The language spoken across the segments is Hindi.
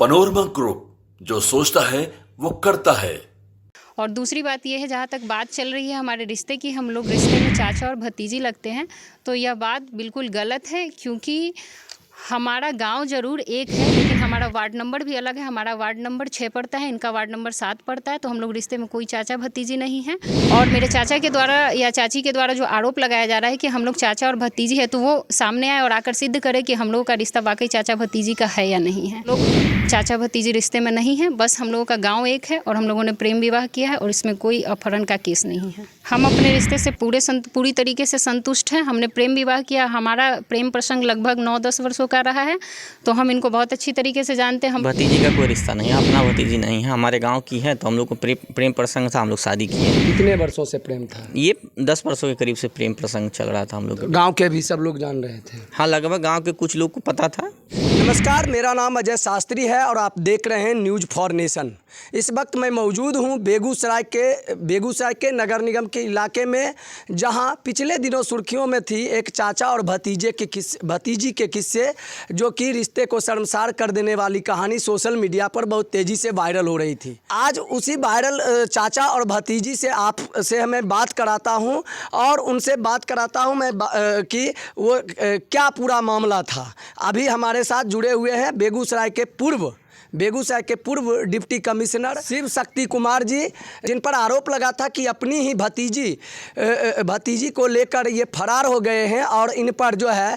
पनोरमा ग्रुप, जो सोचता है वो करता है। और दूसरी बात यह है, जहाँ तक बात चल रही है हमारे रिश्ते की, हम लोग रिश्ते में चाचा और भतीजी लगते हैं, तो यह बात बिल्कुल गलत है। क्योंकि हमारा गांव ज़रूर एक है, लेकिन हमारा वार्ड नंबर भी अलग है। हमारा वार्ड नंबर 6 पड़ता है, इनका वार्ड नंबर 7 पड़ता है। तो हम लोग रिश्ते में कोई चाचा भतीजी नहीं है। और मेरे चाचा के द्वारा या चाची के द्वारा जो आरोप लगाया जा रहा है कि हम लोग चाचा और भतीजी है, तो वो सामने आए और आकर सिद्ध करे कि हम लोगों का रिश्ता वाकई चाचा भतीजी का है या नहीं है। लोग चाचा भतीजी रिश्ते में नहीं है, बस हम लोगों का गाँव एक है और हम लोगों ने प्रेम विवाह किया है और इसमें कोई अपहरण का केस नहीं है। हम अपने रिश्ते से पूरी तरीके से संतुष्ट हैं। हमने प्रेम विवाह किया, हमारा प्रेम प्रसंग लगभग 9-10 वर्षों का रहा है, तो हम इनको बहुत अच्छी तरीके से जानते हैं। हम भतीजी का कोई रिश्ता नहीं है, अपना भतीजी नहीं है, हमारे गांव की है। तो हम लोग को प्रेम प्रसंग था, हम लोग शादी किए। कितने वर्षों से प्रेम था? ये 10 वर्षों के करीब से प्रेम प्रसंग चल रहा था हम लोग। गांव के भी सब लोग जान रहे थे? हाँ, लगभग गांव के कुछ लोग को पता था। नमस्कार, मेरा नाम अजय शास्त्री है और आप देख रहे हैं न्यूज़ फॉर नेशन। इस वक्त मैं मौजूद हूं बेगूसराय के नगर निगम के इलाके में, जहां पिछले दिनों सुर्खियों में थी एक चाचा और भतीजी के किस्से, जो कि रिश्ते को शर्मसार कर देने वाली कहानी सोशल मीडिया पर बहुत तेज़ी से वायरल हो रही थी। आज उसी वायरल चाचा और भतीजी से मैं बात कराता हूं और उनसे बात कराता हूं मैं कि वो क्या पूरा मामला था। अभी हमारे साथ जुड़े हुए हैं बेगूसराय के पूर्व डिप्टी कमिश्नर शिव शक्ति कुमार जी, जिन पर आरोप लगा था कि अपनी ही भतीजी को लेकर ये फरार हो गए हैं और इन पर जो है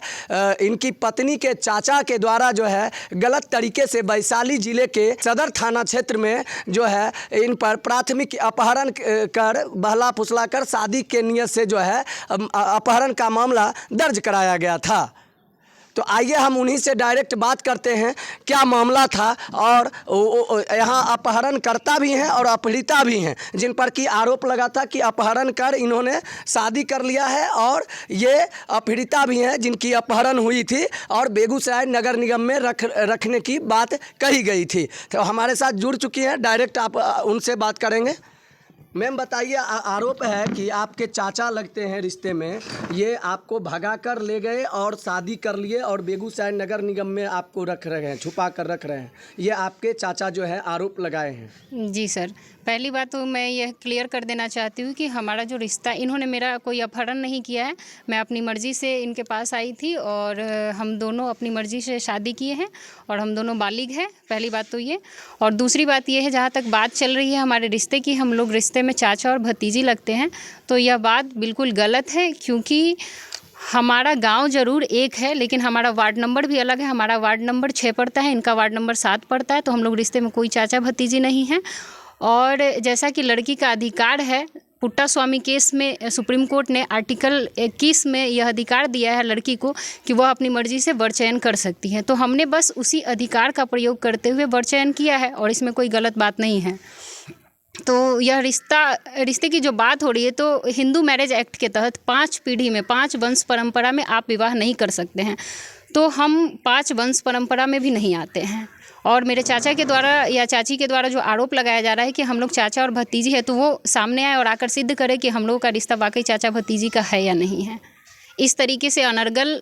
इनकी पत्नी के चाचा के द्वारा जो है गलत तरीके से वैशाली जिले के सदर थाना क्षेत्र में जो है इन पर प्राथमिक अपहरण कर बहला फुसला कर शादी के नियत से जो है अपहरण का मामला दर्ज कराया गया था। तो आइए हम उन्हीं से डायरेक्ट बात करते हैं क्या मामला था। और यहाँ अपहरणकर्ता भी हैं और अपहृता भी हैं, जिन पर कि आरोप लगा था कि अपहरण कर इन्होंने शादी कर लिया है, और ये अपहृता भी हैं जिनकी अपहरण हुई थी और बेगूसराय नगर निगम में रखने की बात कही गई थी। तो हमारे साथ जुड़ चुकी हैं, डायरेक्ट आप उनसे बात करेंगे। मैम बताइए, आरोप है कि आपके चाचा लगते हैं रिश्ते में, ये आपको भगा कर ले गए और शादी कर लिए और बेगूसराय नगर निगम में आपको रख रहे हैं, छुपा कर रख रहे हैं। ये आपके चाचा जो है आरोप लगाए हैं। जी सर, पहली बात तो मैं यह क्लियर कर देना चाहती हूँ कि हमारा जो रिश्ता, इन्होंने मेरा कोई अपहरण नहीं किया है। मैं अपनी मर्ज़ी से इनके पास आई थी और हम दोनों अपनी मर्ज़ी से शादी किए हैं और हम दोनों बालिग हैं। पहली बात तो ये। और दूसरी बात ये है, जहाँ तक बात चल रही है हमारे रिश्ते की, हम लोग रिश्ते में चाचा और भतीजी लगते हैं, तो यह बात बिल्कुल गलत है। क्योंकि हमारा गांव ज़रूर एक है, लेकिन हमारा वार्ड नंबर भी अलग है। हमारा वार्ड नंबर 6 पड़ता है, इनका वार्ड नंबर 7 पड़ता है। तो हम लोग रिश्ते में कोई चाचा भतीजी नहीं है। और जैसा कि लड़की का अधिकार है, पुट्टा स्वामी केस में सुप्रीम कोर्ट ने आर्टिकल 21 में यह अधिकार दिया है लड़की को कि वह अपनी मर्जी से वर चयन कर सकती है। तो हमने बस उसी अधिकार का प्रयोग करते हुए वर चयन किया है और इसमें कोई गलत बात नहीं है। तो यह रिश्ते की जो बात हो रही है, तो हिंदू मैरिज एक्ट के तहत 5 पीढ़ी में, 5 वंश परंपरा में आप विवाह नहीं कर सकते हैं। तो हम 5 वंश परंपरा में भी नहीं आते हैं। और मेरे चाचा के द्वारा या चाची के द्वारा जो आरोप लगाया जा रहा है कि हम लोग चाचा और भतीजी है, तो वो सामने आए और आकर सिद्ध करे कि हम लोगों का रिश्ता वाकई चाचा भतीजी का है या नहीं है। इस तरीके से अनर्गल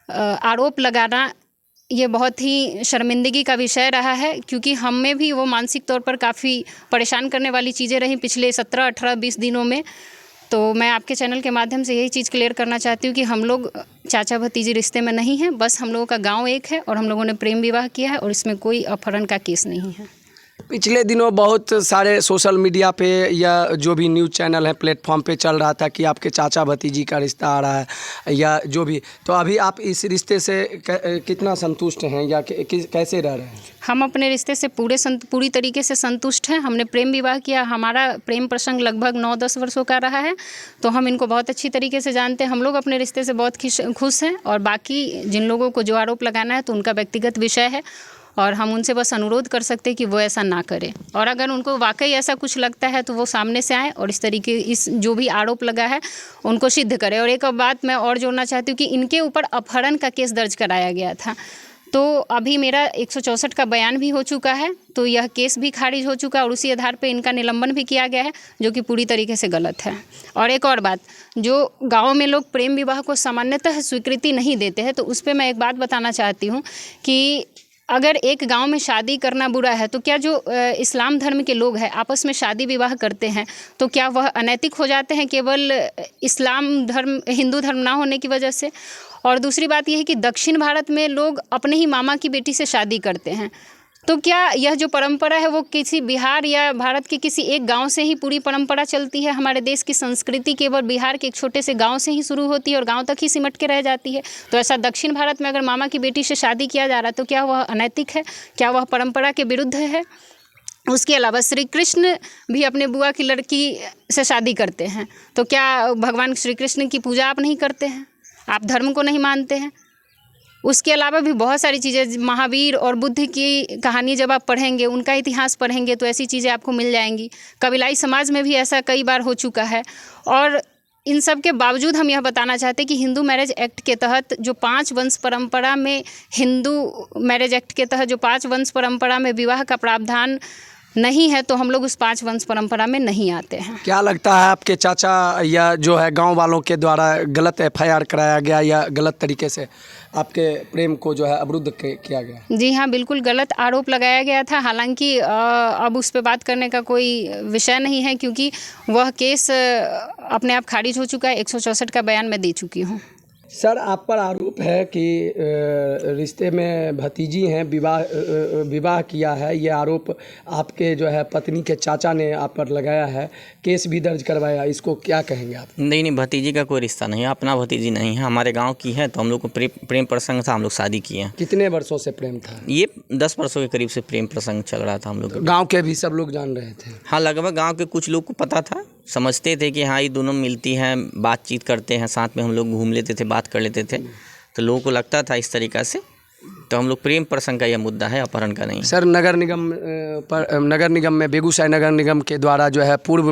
आरोप लगाना ये बहुत ही शर्मिंदगी का विषय रहा है। क्योंकि हम में भी वो मानसिक तौर पर काफ़ी परेशान करने वाली चीज़ें रहीं पिछले 17, 18, 20 दिनों में। तो मैं आपके चैनल के माध्यम से यही चीज़ क्लियर करना चाहती हूँ कि हम लोग चाचा भतीजी रिश्ते में नहीं हैं, बस हम लोगों का गांव एक है और हम लोगों ने प्रेम विवाह किया है और इसमें कोई अपहरण का केस नहीं है। पिछले दिनों बहुत सारे सोशल मीडिया पे या जो भी न्यूज़ चैनल है प्लेटफॉर्म पे चल रहा था कि आपके चाचा भतीजी का रिश्ता आ रहा है या जो भी, तो अभी आप इस रिश्ते से कितना संतुष्ट हैं या कैसे रह रहे हैं? हम अपने रिश्ते से पूरी तरीके से संतुष्ट हैं। हमने प्रेम विवाह किया, हमारा प्रेम प्रसंग लगभग 9-10 वर्षों का रहा है, तो हम इनको बहुत अच्छी तरीके से जानते हैं। हम लोग अपने रिश्ते से बहुत खुश हैं। और बाकी जिन लोगों को जो आरोप लगाना है तो उनका व्यक्तिगत विषय है और हम उनसे बस अनुरोध कर सकते हैं कि वो ऐसा ना करें। और अगर उनको वाकई ऐसा कुछ लगता है तो वो सामने से आए और इस जो भी आरोप लगा है उनको सिद्ध करें। और एक बात मैं और जोड़ना चाहती हूँ कि इनके ऊपर अपहरण का केस दर्ज कराया गया था, तो अभी मेरा 164 का बयान भी हो चुका है, तो यह केस भी खारिज हो चुका है और उसी आधार पे इनका निलंबन भी किया गया है, जो कि पूरी तरीके से गलत है। और एक और बात, जो गाँव में लोग प्रेम विवाह को सामान्यतः स्वीकृति नहीं देते हैं, तो उस पर मैं एक बात बताना चाहती हूँ कि अगर एक गांव में शादी करना बुरा है तो क्या जो इस्लाम धर्म के लोग हैं आपस में शादी विवाह करते हैं तो क्या वह अनैतिक हो जाते हैं केवल इस्लाम धर्म हिंदू धर्म ना होने की वजह से? और दूसरी बात यह है कि दक्षिण भारत में लोग अपने ही मामा की बेटी से शादी करते हैं, तो क्या यह जो परंपरा है वो किसी बिहार या भारत के किसी एक गांव से ही पूरी परंपरा चलती है? हमारे देश की संस्कृति केवल बिहार के एक छोटे से गांव से ही शुरू होती है और गांव तक ही सिमट के रह जाती है। तो ऐसा दक्षिण भारत में अगर मामा की बेटी से शादी किया जा रहा है तो क्या वह अनैतिक है? क्या वह परंपरा के विरुद्ध है? उसके अलावा श्री कृष्ण भी अपने बुआ की लड़की से शादी करते हैं, तो क्या भगवान श्री कृष्ण की पूजा आप नहीं करते हैं? आप धर्म को नहीं मानते हैं? उसके अलावा भी बहुत सारी चीज़ें, महावीर और बुद्ध की कहानी जब आप पढ़ेंगे, उनका इतिहास पढ़ेंगे तो ऐसी चीज़ें आपको मिल जाएंगी। कबीलाई समाज में भी ऐसा कई बार हो चुका है। और इन सब के बावजूद हम यह बताना चाहते हैं कि हिंदू मैरिज एक्ट के तहत जो 5 वंश परंपरा में हिंदू मैरिज एक्ट के तहत जो 5 वंश परंपरा में विवाह का प्रावधान नहीं है तो हम लोग उस 5 वंश परंपरा में नहीं आते हैं। क्या लगता है आपके चाचा या जो है गांव वालों के द्वारा गलत एफआईआर कराया गया या गलत तरीके से आपके प्रेम को जो है अवरुद्ध किया गया? जी हाँ, बिल्कुल गलत आरोप लगाया गया था। हालांकि अब उस पर बात करने का कोई विषय नहीं है क्योंकि वह केस अपने आप खारिज हो चुका है। 164 का बयान मैं दे चुकी हूँ। सर, आप पर आरोप है कि रिश्ते में भतीजी हैं, विवाह किया है। ये आरोप आपके जो है पत्नी के चाचा ने आप पर लगाया है, केस भी दर्ज करवाया। इसको क्या कहेंगे आप? नहीं, भतीजी का कोई रिश्ता नहीं है, अपना भतीजी नहीं है, हमारे गांव की है। तो हम लोग को प्रेम प्रसंग था, हम लोग शादी किए हैं। कितने वर्षों से प्रेम था? ये 10 वर्षों के करीब से प्रेम प्रसंग चल रहा था हम लोग। गाँव के भी सब लोग जान रहे थे? हाँ, लगभग गाँव के कुछ लोग को पता था, समझते थे कि हाँ ये दोनों मिलती हैं, बातचीत करते हैं, साथ में हम लोग घूम लेते थे, बात कर लेते थे। तो लोगों को लगता था इस तरीक़ा से। तो हम लोग प्रेम प्रसंग का यह मुद्दा है, अपहरण का नहीं। सर, नगर निगम में बेगूसराय नगर निगम के द्वारा जो है पूर्व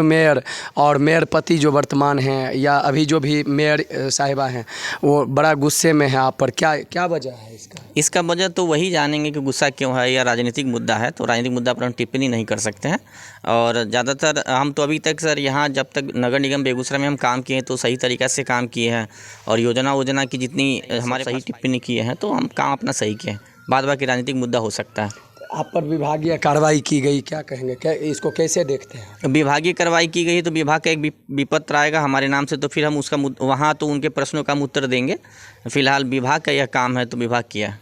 मेयर और मेयर पति जो वर्तमान हैं या अभी जो भी मेयर साहिबा हैं वो बड़ा गुस्से में है आप पर। क्या वजह है इसका वजह तो वही जानेंगे कि गुस्सा क्यों है या राजनीतिक मुद्दा है। तो राजनीतिक मुद्दा पर हम टिप्पणी नहीं कर सकते हैं। और ज़्यादातर हम तो अभी तक सर यहाँ जब तक नगर निगम बेगूसराय में हम काम किए हैं तो सही तरीक़ा से काम किए हैं और योजना की जितनी हमारे सही टिप्पणी किए हैं तो हम काम अपना सही किए हैं। बाद बाकी राजनीतिक मुद्दा हो सकता है। आप पर विभागीय कार्रवाई की गई, क्या कहेंगे? क्या इसको कैसे देखते हैं? विभागीय कार्रवाई की गई तो विभाग का एक विपत्र आएगा हमारे नाम से, तो फिर हम उसका वहाँ तो उनके प्रश्नों का हम उत्तर देंगे। फिलहाल विभाग का यह काम है तो विभाग किया।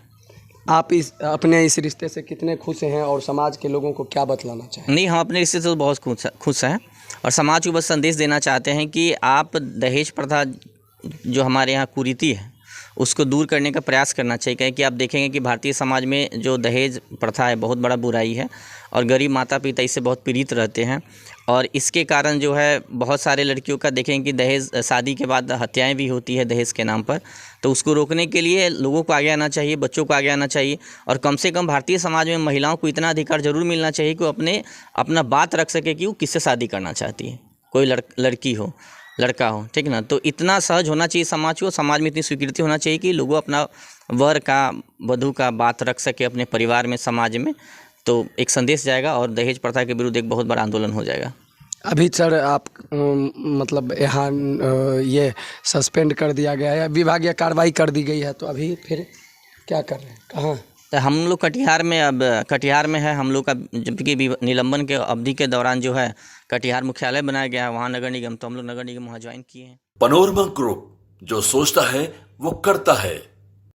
आप अपने इस रिश्ते से कितने खुश हैं और समाज के लोगों को क्या बतलाना चाहें? नहीं, हम अपने रिश्ते से तो बहुत खुश हैं और समाज को बस संदेश देना चाहते हैं कि आप दहेज प्रथा जो हमारे यहाँ कुरीति है उसको दूर करने का प्रयास करना चाहिए। कि आप देखेंगे कि भारतीय समाज में जो दहेज प्रथा है बहुत बड़ा बुराई है और गरीब माता पिता इससे बहुत पीड़ित रहते हैं। और इसके कारण जो है बहुत सारे लड़कियों का देखेंगे कि दहेज शादी के बाद हत्याएं भी होती है दहेज के नाम पर। तो उसको रोकने के लिए लोगों को आगे आना चाहिए, बच्चों को आगे आना चाहिए और कम से कम भारतीय समाज में महिलाओं को इतना अधिकार ज़रूर मिलना चाहिए कि वो अपना बात रख सके कि वो किससे शादी करना चाहती है, कोई लड़की हो लड़का हो, ठीक ना। तो इतना सहज होना चाहिए समाज को, समाज में इतनी स्वीकृति होना चाहिए कि लोगों अपना वर का वधू का बात रख सके अपने परिवार में, समाज में। तो एक संदेश जाएगा और दहेज प्रथा के विरुद्ध एक बहुत बड़ा आंदोलन हो जाएगा। अभी सर आप मतलब यहाँ ये सस्पेंड कर दिया गया है, विभागीय कार्रवाई कर दी गई है, तो अभी फिर क्या कर रहे हैं, कहाँ? तो हम लोग कटिहार में है हम लोग का, जबकि निलंबन के अवधि के दौरान जो है कटिहार मुख्यालय बनाया गया है वहाँ नगर निगम, तो हम लोग नगर निगम वहाँ ज्वाइन किए हैं। पनोरमा ग्रुप, जो सोचता है वो करता है।